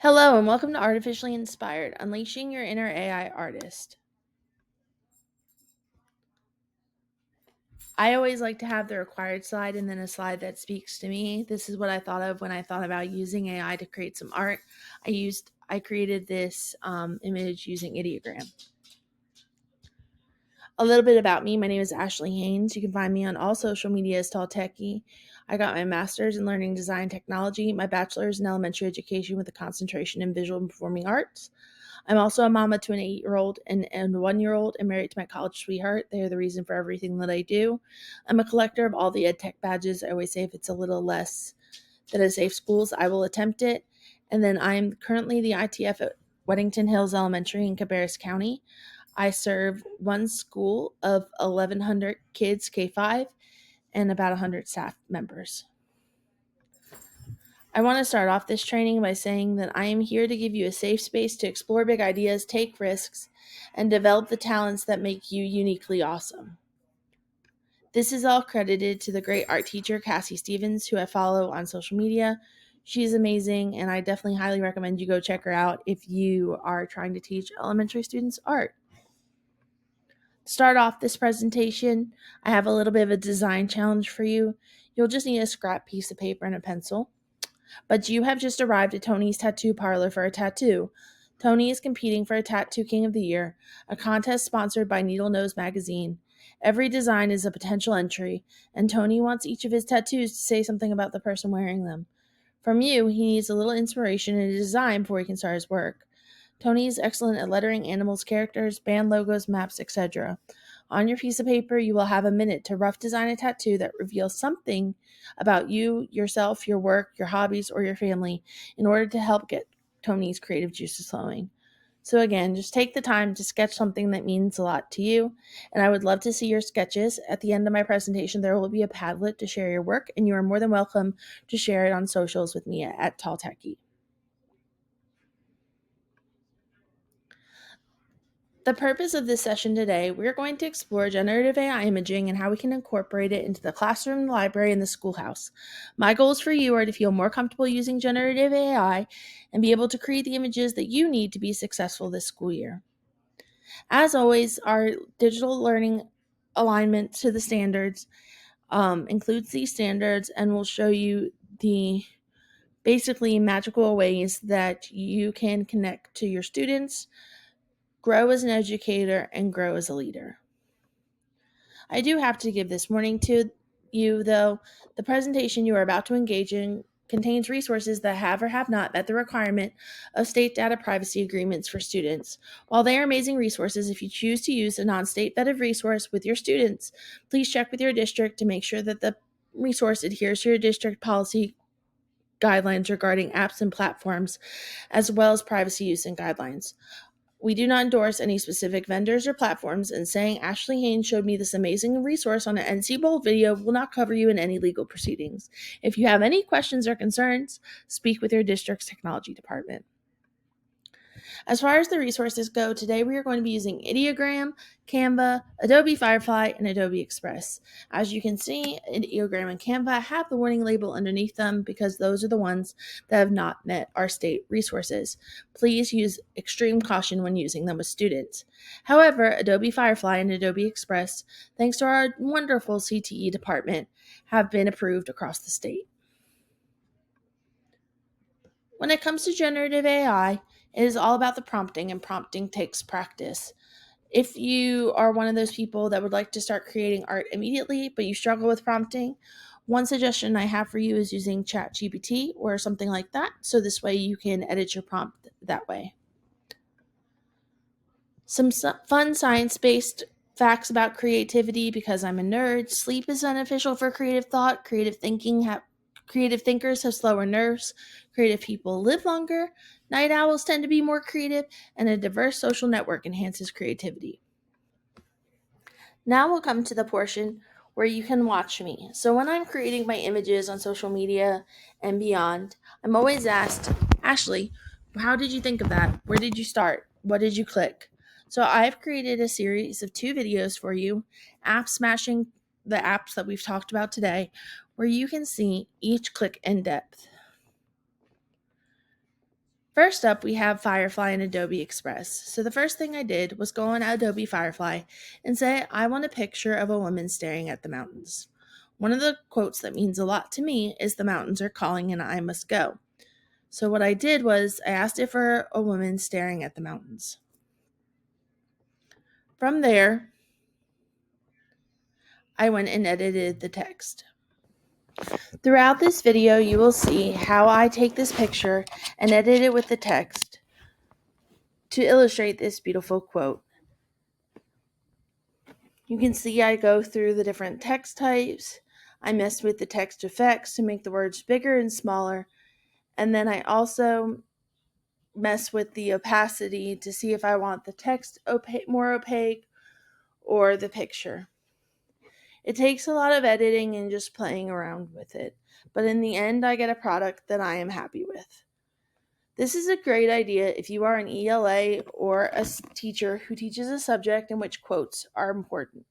Hello, and welcome to Artificially Inspired, Unleashing Your Inner AI Artist. I always like to have the required slide and then a slide that speaks to me. This is what I thought of when I thought about using AI to create some art. I created this image using ideogram. A little bit about me. My name is Ashley Haynes. You can find me on all social media as Tall Techie. I got my master's in learning design technology, my bachelor's in elementary education with a concentration in visual and performing arts. I'm also a mama to an 8-year-old and a 1-year-old and married to my college sweetheart. They are the reason for everything that I do. I'm a collector of all the ed tech badges. I always say if it's a little less than a safe schools, I will attempt it. And then I'm currently the ITF at Weddington Hills Elementary in Cabarrus County. I serve one school of 1,100 kids, K-5, and about 100 staff members. I want to start off this training by saying that I am here to give you a safe space to explore big ideas, take risks, and develop the talents that make you uniquely awesome. This is all credited to the great art teacher, Cassie Stevens, who I follow on social media. She's amazing, and I definitely highly recommend you go check her out if you are trying to teach elementary students art. To start off this presentation, I have a little bit of a design challenge for you. You'll just need a scrap piece of paper and a pencil. But you have just arrived at Tony's Tattoo Parlor for a tattoo. Tony is competing for a Tattoo King of the Year, a contest sponsored by Needle Nose Magazine. Every design is a potential entry, and Tony wants each of his tattoos to say something about the person wearing them. From you, he needs a little inspiration and a design before he can start his work. Tony is excellent at lettering animals, characters, band logos, maps, etc. On your piece of paper, you will have a minute to rough design a tattoo that reveals something about you, yourself, your work, your hobbies, or your family in order to help get Tony's creative juices flowing. So again, just take the time to sketch something that means a lot to you, and I would love to see your sketches. At the end of my presentation, there will be a Padlet to share your work, and you are more than welcome to share it on socials with me at Tall Techie. The purpose of this session today, we're going to explore generative AI imaging and how we can incorporate it into the classroom, the library, and the schoolhouse. My goals for you are to feel more comfortable using generative AI and be able to create the images that you need to be successful this school year. As always, our digital learning alignment to the standards includes these standards and will show you the basically magical ways that you can connect to your students, grow as an educator, and grow as a leader. I do have to give this warning to you, though. The presentation you are about to engage in contains resources that have or have not met the requirement of state data privacy agreements for students. While they are amazing resources, if you choose to use a non-state vetted resource with your students, please check with your district to make sure that the resource adheres to your district policy guidelines regarding apps and platforms, as well as privacy use and guidelines. We do not endorse any specific vendors or platforms, and saying Ashley Haynes showed me this amazing resource on an NCBOLD video will not cover you in any legal proceedings. If you have any questions or concerns, speak with your district's technology department. As far as the resources go, today we are going to be using Ideogram, Canva, Adobe Firefly, and Adobe Express. As you can see, Ideogram and Canva have the warning label underneath them because those are the ones that have not met our state resources. Please use extreme caution when using them with students. However, Adobe Firefly and Adobe Express, thanks to our wonderful CTE department, have been approved across the state. When it comes to generative AI, it is all about the prompting, and prompting takes practice. If you are one of those people that would like to start creating art immediately, but you struggle with prompting, one suggestion I have for you is using ChatGPT or something like that, so this way you can edit your prompt that way. Some fun science-based facts about creativity, because I'm a nerd. Sleep is beneficial for creative thought. Creative thinkers have slower nerves. Creative people live longer. Night owls tend to be more creative, and a diverse social network enhances creativity. Now we'll come to the portion where you can watch me. So when I'm creating my images on social media and beyond, I'm always asked, Ashley, how did you think of that? Where did you start? What did you click? So I've created a series of 2 videos for you, app smashing the apps that we've talked about today, where you can see each click in depth. First up, we have Firefly and Adobe Express. So the first thing I did was go on Adobe Firefly and say, I want a picture of a woman staring at the mountains. One of the quotes that means a lot to me is the mountains are calling and I must go. So what I did was I asked it for a woman staring at the mountains. From there, I went and edited the text. Throughout this video, you will see how I take this picture and edit it with the text to illustrate this beautiful quote. You can see I go through the different text types. I mess with the text effects to make the words bigger and smaller. And then I also mess with the opacity to see if I want the text more opaque or the picture. It takes a lot of editing and just playing around with it, but in the end, I get a product that I am happy with. This is a great idea if you are an ELA or a teacher who teaches a subject in which quotes are important.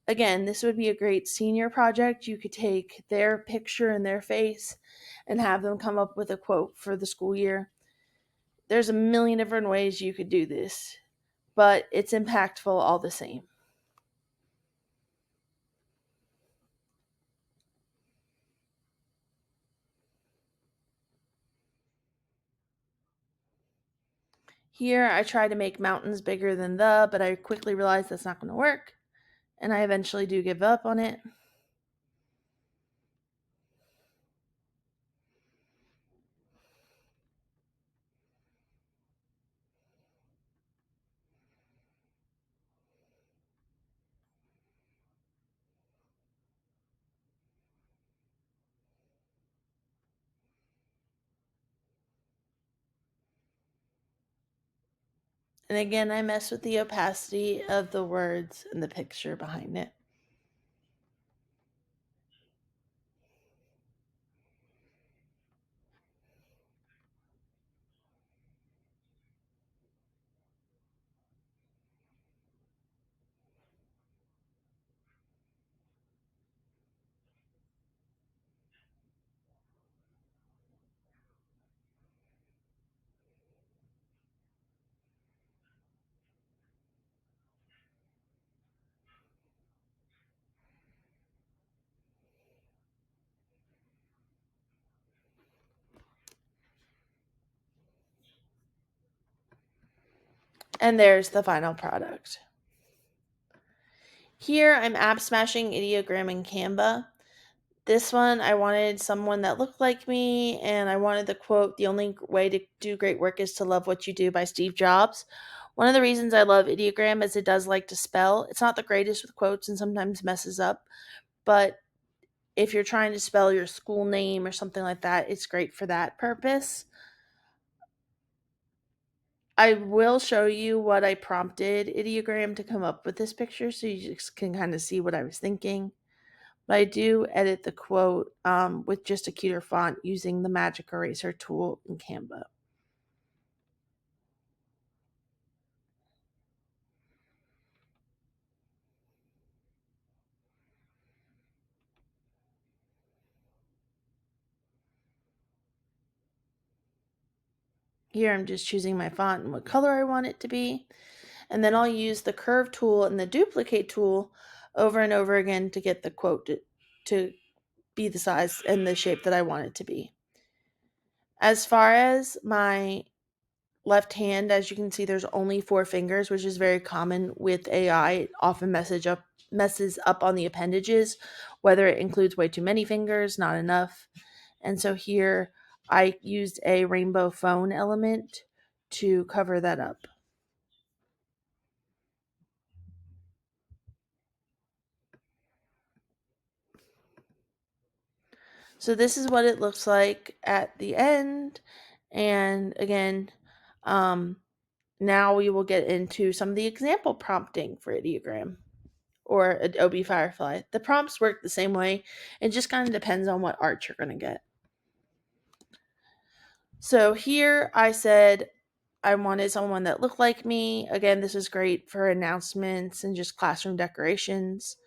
Again, this would be a great senior project. You could take their picture and their face and have them come up with a quote for the school year. There's a million different ways you could do this, but it's impactful all the same. Here, I try to make mountains bigger than but I quickly realize that's not going to work, and I eventually do give up on it. And again, I mess with the opacity of the words and the picture behind it. And there's the final product. Here, I'm app smashing ideogram in Canva. This one, I wanted someone that looked like me, and I wanted the quote, "The only way to do great work is to love what you do" by Steve Jobs. One of the reasons I love ideogram is it does like to spell. It's not the greatest with quotes and sometimes messes up, but if you're trying to spell your school name or something like that, it's great for that purpose. I will show you what I prompted ideogram to come up with this picture so you just can kind of see what I was thinking. But I do edit the quote with just a cuter font using the magic eraser tool in Canva. Here I'm just choosing my font and what color I want it to be. And then I'll use the curve tool and the duplicate tool over and over again to get the quote to be the size and the shape that I want it to be. As far as my left hand, as you can see, there's only 4 fingers, which is very common with AI. It often messes up on the appendages, whether it includes way too many fingers, not enough. And so here I used a rainbow phone element to cover that up. So this is what it looks like at the end. And again, now we will get into some of the example prompting for ideogram or Adobe Firefly. The prompts work the same way. It just kind of depends on what art you're going to get. So here I said I wanted someone that looked like me. Again, this is great for announcements and just classroom decorations.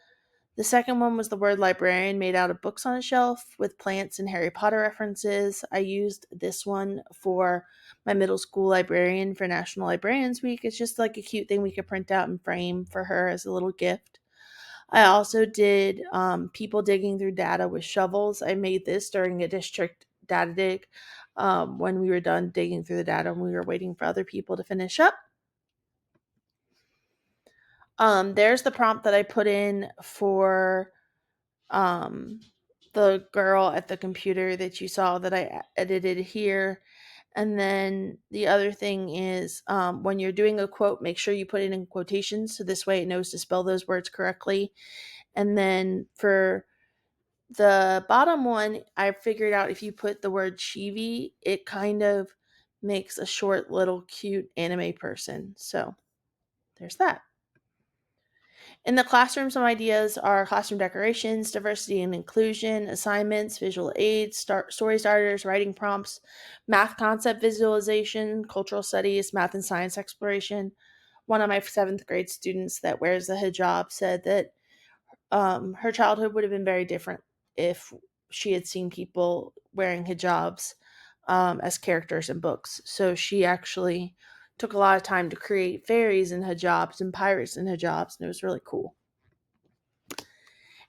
The second one was the word librarian made out of books on a shelf with plants and Harry Potter references. I used this one for my middle school librarian for National Librarians Week. It's just like a cute thing we could print out and frame for her as a little gift. I also did people digging through data with shovels. I made this during a district data dig when we were done digging through the data and we were waiting for other people to finish up. There's the prompt that I put in for um, the girl at the computer that you saw that I edited here. And then the other thing is when you're doing a quote, make sure you put it in quotations so this way it knows to spell those words correctly. And then for the bottom one, I figured out if you put the word chibi, it kind of makes a short little cute anime person. So there's that. In the classroom, some ideas are classroom decorations, diversity and inclusion, assignments, visual aids, story starters, writing prompts, math concept visualization, cultural studies, math and science exploration. One of my seventh grade students that wears the hijab said that her childhood would have been very different if she had seen people wearing hijabs as characters in books. So she actually took a lot of time to create fairies in hijabs and pirates in hijabs, and it was really cool.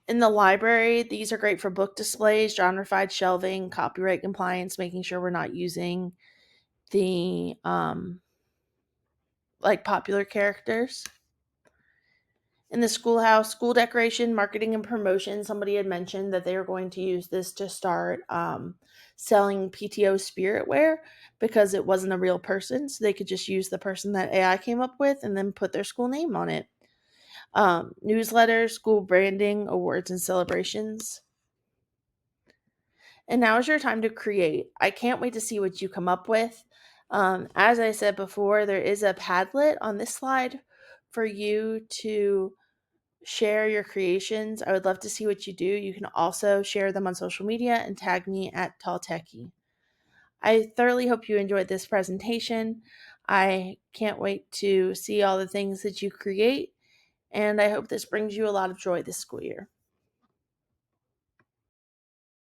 In the library, these are great for book displays, genreified shelving, copyright compliance, making sure we're not using the like popular characters. In the schoolhouse, school decoration, marketing, and promotion, somebody had mentioned that they were going to use this to start selling PTO spirit wear because it wasn't a real person. So they could just use the person that AI came up with and then put their school name on it. Newsletters, school branding, awards, and celebrations. And now is your time to create. I can't wait to see what you come up with. As I said before, there is a Padlet on this slide for you to share your creations. I would love to see what you do. You can also share them on social media and tag me at Tall Techie. I thoroughly hope you enjoyed this presentation. I can't wait to see all the things that you create, and I hope this brings you a lot of joy this school year.